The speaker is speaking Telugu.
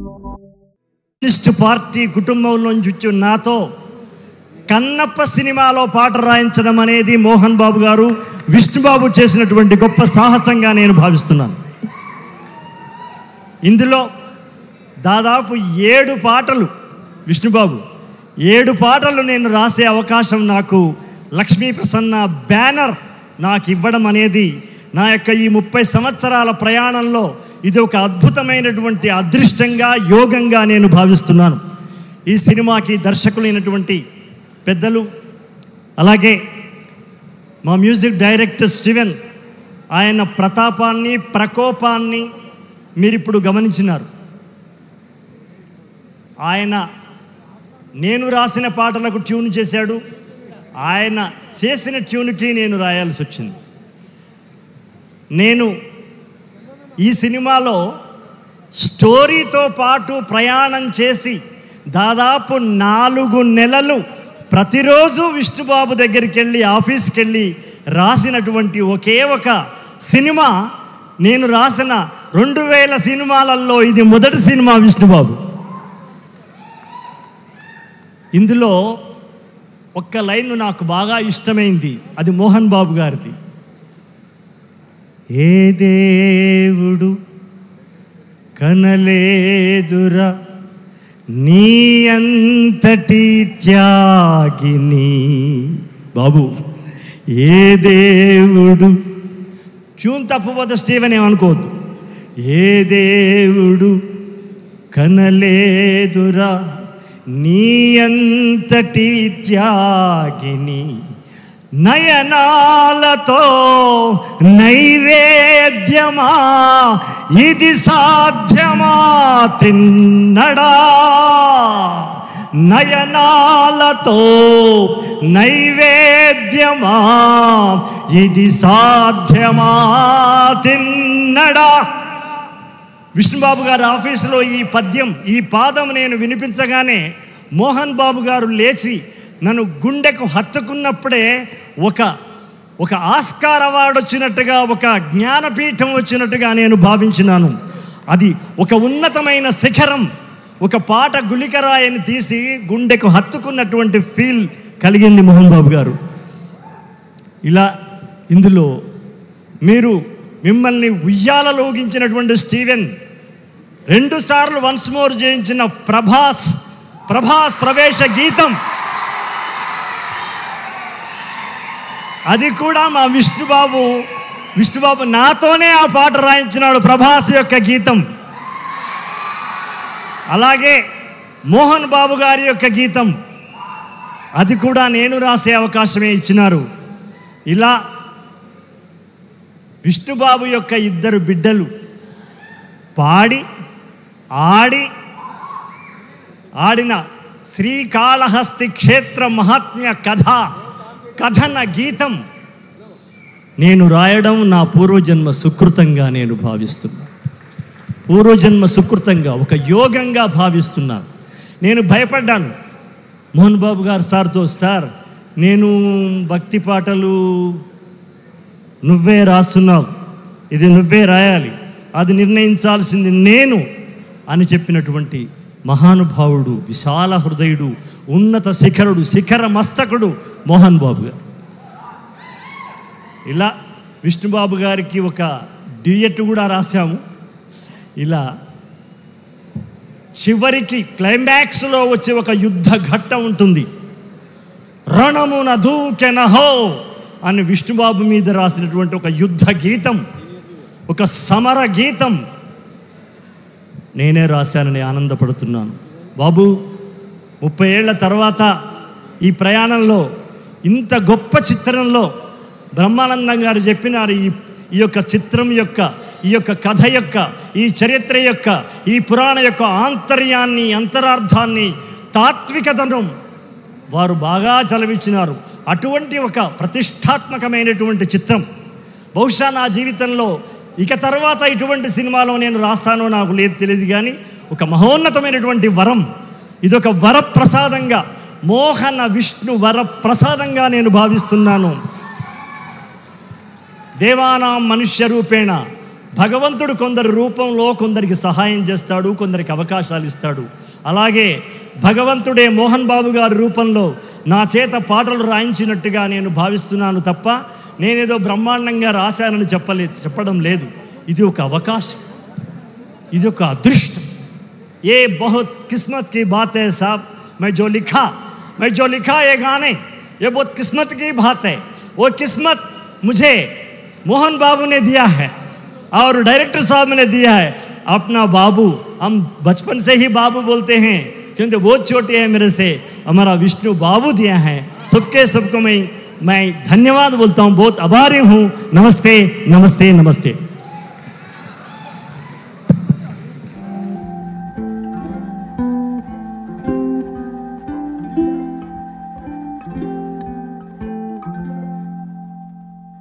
కమ్యూనిస్ట్ పార్టీ కుటుంబంలోంచి వచ్చి నాతో కన్నప్ప సినిమాలో పాట రాయించడం అనేది మోహన్ బాబు గారు, విష్ణుబాబు చేసినటువంటి గొప్ప సాహసంగా నేను భావిస్తున్నాను. ఇందులో దాదాపు 7 పాటలు విష్ణుబాబు 7 పాటలు నేను రాసే అవకాశం నాకు లక్ష్మీ ప్రసన్న బ్యానర్ నాకు ఇవ్వడం అనేది నా యొక్క ఈ 30 సంవత్సరాల ప్రయాణంలో ఇది ఒక అద్భుతమైనటువంటి అదృష్టంగా, యోగంగా నేను భావిస్తున్నాను. ఈ సినిమాకి దర్శకులైనటువంటి పెద్దలు, అలాగే మా మ్యూజిక్ డైరెక్టర్ స్టీవెన్, ఆయన ప్రతాపాన్ని, ప్రకోపాన్ని మీరిప్పుడు గమనించినారు. ఆయన నేను రాసిన పాటలకు ట్యూన్ చేశాడు, ఆయన చేసిన ట్యూన్కి నేను రాయాల్సి వచ్చింది. నేను ఈ సినిమాలో స్టోరీతో పాటు ప్రయాణం చేసి దాదాపు 4 నెలలు ప్రతిరోజు విష్ణుబాబు దగ్గరికి వెళ్ళి, ఆఫీస్కి వెళ్ళి రాసినటువంటి ఒకే ఒక సినిమా, నేను రాసిన 2000 సినిమాలలో ఇది మొదటి సినిమా విష్ణుబాబు. ఇందులో ఒక్క లైన్ నాకు బాగా ఇష్టమైంది, అది మోహన్ బాబు గారిది. ఏ దేవుడు కనలేదురా నీ అంతటి త్యాగిని. బాబు, ఏ దేవుడు, ట్యూన్ తప్పపోతే స్టీవెన్ ఏమనుకోవద్దు, ఏ దేవుడు కనలేదురా నీ అంతటి త్యాగిని, నయనాలతో నైవేద్యమా ఇది సాధ్యమా తిన్నడా, నయనాలతో నైవేద్యమా ఇది సాధ్యమా తిన్నడా. విష్ణుబాబు గారి ఆఫీసులో ఈ పద్యం, ఈ పాదం నేను వినిపించగానే మోహన్ బాబు గారు లేచి నన్ను గుండెకు హత్తుకున్నప్పుడే ఒక ఆస్కార్ అవార్డు వచ్చినట్టుగా, ఒక జ్ఞానపీఠం వచ్చినట్టుగా నేను భావించినాను. అది ఒక ఉన్నతమైన శిఖరం, ఒక పాట గులికరాయని తీసి గుండెకు హత్తుకున్నటువంటి ఫీల్ కలిగింది మోహన్ బాబు గారు. ఇలా ఇందులో మిమ్మల్ని ఉయ్యాలలో ఊగించినటువంటి స్టీవెన్, 2 సార్లు వన్స్ మోర్ చేయించిన ప్రభాస్ ప్రవేశ గీతం, అది కూడా మా విష్ణుబాబు నాతోనే ఆ పాట రాయించినాడు, ప్రభాస్ యొక్క గీతం. అలాగే మోహన్ బాబు గారి యొక్క గీతం, అది కూడా నేను రాసే అవకాశమే ఇచ్చినారు. ఇలా విష్ణుబాబు యొక్క 2 బిడ్డలు పాడి ఆడిన శ్రీకాళహస్తి క్షేత్ర మహాత్మ్య కథన గీతం నేను రాయడం నా పూర్వజన్మ సుకృతంగా నేను భావిస్తున్నాను. పూర్వజన్మ సుకృతంగా, ఒక యోగంగా భావిస్తున్నాను. నేను భయపడ్డాను మోహన్ బాబు గారు సార్తో, సార్ నేను భక్తి పాటలు నువ్వే రాస్తున్నావు, ఇది నువ్వే రాయాలి, అది నిర్ణయించాల్సింది నేను అని చెప్పినటువంటి మహానుభావుడు, విశాల హృదయుడు, ఉన్నత శిఖర మస్తకుడు మోహన్ బాబు గారు. ఇలా విష్ణుబాబు గారికి ఒక డ్యూయట్ కూడా రాశాము. ఇలా చివరికి క్లైమాక్స్లో వచ్చే ఒక యుద్ధ ఘట్టం ఉంటుంది. రణమున దూకెనహో అని విష్ణుబాబు మీద రాసినటువంటి ఒక యుద్ధ గీతం, ఒక సమర గీతం నేనే రాశానని ఆనందపడుతున్నాను. బాబు, 30 ఏళ్ల తర్వాత ఈ ప్రయాణంలో, ఇంత గొప్ప చిత్రంలో బ్రహ్మానందం గారు చెప్పినారు, ఈ యొక్క చిత్రం యొక్క, ఈ యొక్క కథ యొక్క, ఈ చరిత్ర యొక్క, ఈ పురాణ యొక్క ఆంతర్యాన్ని, అంతరార్థాన్ని, తాత్వికతను వారు బాగా చలవించినారు. అటువంటి ఒక ప్రతిష్టాత్మకమైనటువంటి చిత్రం బహుశా నా జీవితంలో ఇక తర్వాత ఇటువంటి సినిమాలో నేను రాస్తానో నాకు లేదు తెలియదు, కానీ ఒక మహోన్నతమైనటువంటి వరం, ఇదొక వరప్రసాదంగా, మోహన విష్ణు వరప్రసాదంగా నేను భావిస్తున్నాను. దేవానాం మనుష్య రూపేణ భగవంతుడు కొందరి రూపంలో కొందరికి సహాయం చేస్తాడు, కొందరికి అవకాశాలు ఇస్తాడు. అలాగే భగవంతుడే మోహన్ బాబు గారి రూపంలో నా చేత పాటలు రాయించినట్టుగా నేను భావిస్తున్నాను తప్ప నేనేదో బ్రహ్మాండంగా రాశానని చెప్పడం లేదు. ఇది ఒక అవకాశం, ఇది ఒక అదృష్టం. ఏ బహుత్ కిస్మత్ की बात है साहब. मैं जो लिखा ये गाने, ये बहुत किस्मत की बात है. वो किस्मत मुझे मोहन बाबू ने दिया है और डायरेक्टर साहब ने दिया है. अपना बाबू, हम बचपन से ही बाबू बोलते हैं क्योंकि बहुत छोटे हैं मेरे से. हमारा विष्णु बाबू दिया है. सबको मैं धन्यवाद बोलता हूँ. बहुत आभारी हूँ. नमस्ते नमस्ते नमस्ते.